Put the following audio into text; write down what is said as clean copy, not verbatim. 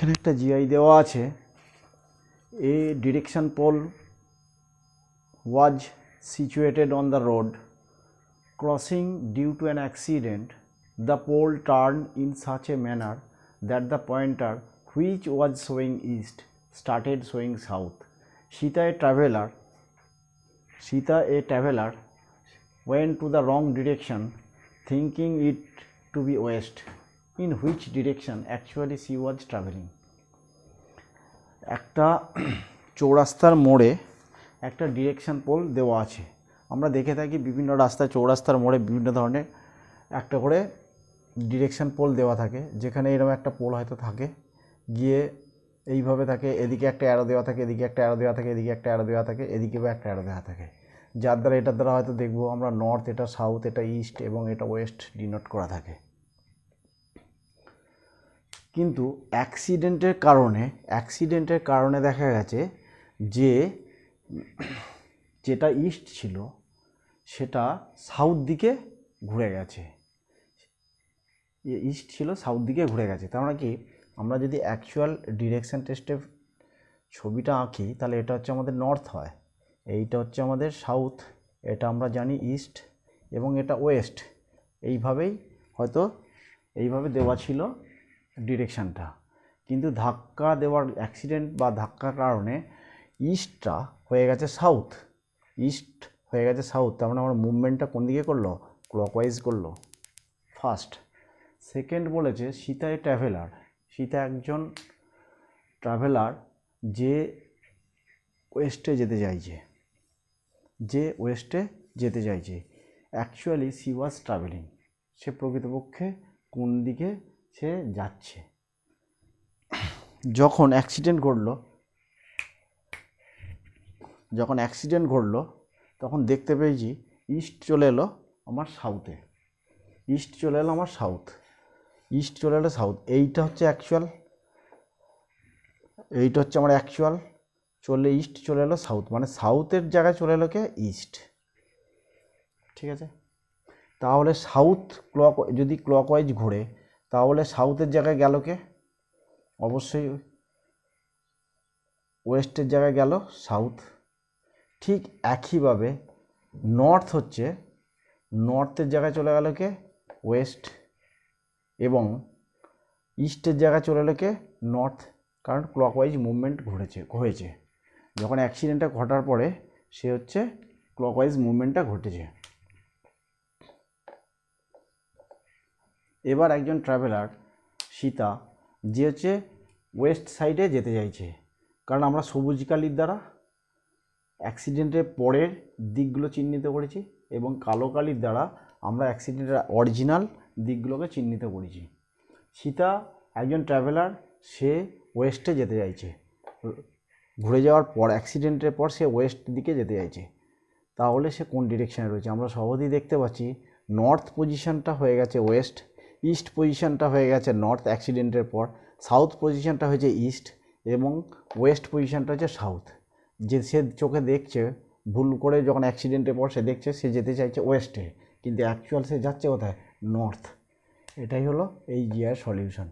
এখানে একটা জিআই দেওয়া আছে। A direction pole was situated on the road crossing due to an accident. The pole turned in such a manner that the pointer, which was showing east, started showing south. Sita a traveler went to the wrong direction, thinking it to be west, in which direction actually she was traveling. একটা চৌরাস্তার মোড়ে একটা direction pole দেওয়া আছে। আমরা দেখে থাকি বিভিন্ন রাস্তায় চৌরাস্তার মোড়ে বিভিন্ন ধরনের একটা করে ডিরেকশন পোল দেওয়া থাকে, যেখানে এরকম একটা পোল হয়তো থাকে, গিয়ে এইভাবে থাকে, এদিকে একটা অ্যারো দেওয়া থাকে, এদিকে একটা অ্যারো দেওয়া থাকে, এদিকে একটা অ্যারো দেওয়া থাকে, এদিকেও একটা অ্যারো দেওয়া থাকে, যার দ্বারা এটার দ্বারা হয়তো দেখবো আমরা নর্থ, এটা সাউথ, এটা ইস্ট এবং এটা ওয়েস্ট ডিনোট করা থাকে। কিন্তু অ্যাক্সিডেন্টের কারণে দেখা গেছে যে যেটা ইস্ট ছিল সেটা সাউথ দিকে ঘুরে গেছে, ইস্ট ছিল সাউথ দিকে ঘুরে গেছে। তার মানে কি, আমরা যদি অ্যাকচুয়াল ডিরেকশন টেস্টে ছবিটা আঁকি তাহলে এটা হচ্ছে আমাদের নর্থ হয়, এইটা হচ্ছে আমাদের সাউথ, এটা আমরা জানি ইস্ট এবং এটা ওয়েস্ট। এইভাবেই হয়তো এইভাবে দেওয়া ছিল ডিরেকশানটা। কিন্তু ধাক্কা দেওয়ার অ্যাক্সিডেন্ট বা ধাক্কার কারণে ইস্টটা হয়ে গেছে সাউথ, তার মানে আমার মুভমেন্টটা কোন দিকে করলো, ক্লকওয়াইজ করলো ফার্স্ট। সেকেন্ড বলেছে সীতা একজন ট্রাভেলার যে ওয়েস্টে যেতে চাইছে, অ্যাকচুয়ালি সি ওয়াজ ট্রাভেলিং, সে প্রকৃতপক্ষে কোন দিকে সে যাচ্ছে। যখন অ্যাক্সিডেন্ট ঘটলো তখন দেখতে পেয়েছি ইস্ট চলে এলো আমার সাউথ, এইটা হচ্ছে আমার অ্যাকচুয়াল, ইস্ট চলে এলো সাউথ, মানে সাউথের জায়গায় চলে এলো কে, ইস্ট। ঠিক আছে, তাহলে যদি ক্লকওয়াইজ ঘুরে তাহলে সাউথের জায়গায় গেল কে, অবশ্যই ওয়েস্টের জায়গায় গেল সাউথ। ঠিক একইভাবে নর্থের জায়গায় চলে গেল কে, ওয়েস্ট, এবং ইস্টের জায়গায় চলে এলো কে, নর্থ, কারণ ক্লকওয়াইজ মুভমেন্ট হয়েছে। যখন অ্যাক্সিডেন্টটা ঘটার পরে সে হচ্ছে ক্লকওয়াইজ মুভমেন্টটা ঘটেছে। এবার একজন ট্রাভেলার সীতা যে হচ্ছে ওয়েস্ট সাইডে যেতে চাইছে, কারণ আমরা সবুজ কালির দ্বারা অ্যাক্সিডেন্টের পরের দিকগুলো চিহ্নিত করেছি এবং কালো কালির দ্বারা আমরা অ্যাক্সিডেন্টের অরিজিনাল দিকগুলোকে চিহ্নিত করেছি। সীতা একজন ট্রাভেলার, সে ওয়েস্টে যেতে চাইছে, ঘুরে যাওয়ার পর অ্যাক্সিডেন্টের পর সে ওয়েস্ট দিকে যেতে চাইছে। তাহলে সে কোন ডিরেকশানে রয়েছে, আমরা সহজেই দেখতে পাচ্ছি নর্থ পজিশনটা হয়ে গেছে ওয়েস্ট, ইস্ট পজিশনটা হয়ে গেছে নর্থ অ্যাক্সিডেন্টের পর, সাউথ পজিশনটা হয়েছে ইস্ট এবং ওয়েস্ট পজিশনটা হচ্ছে সাউথ। যে সে চোখে দেখছে ভুল করে, যখন অ্যাক্সিডেন্টের পর সে দেখছে সে যেতে চাইছে ওয়েস্টে, কিন্তু অ্যাকচুয়াল সে যাচ্ছে কোথায়, নর্থ। এটাই হলো এই জিআর সলিউশন।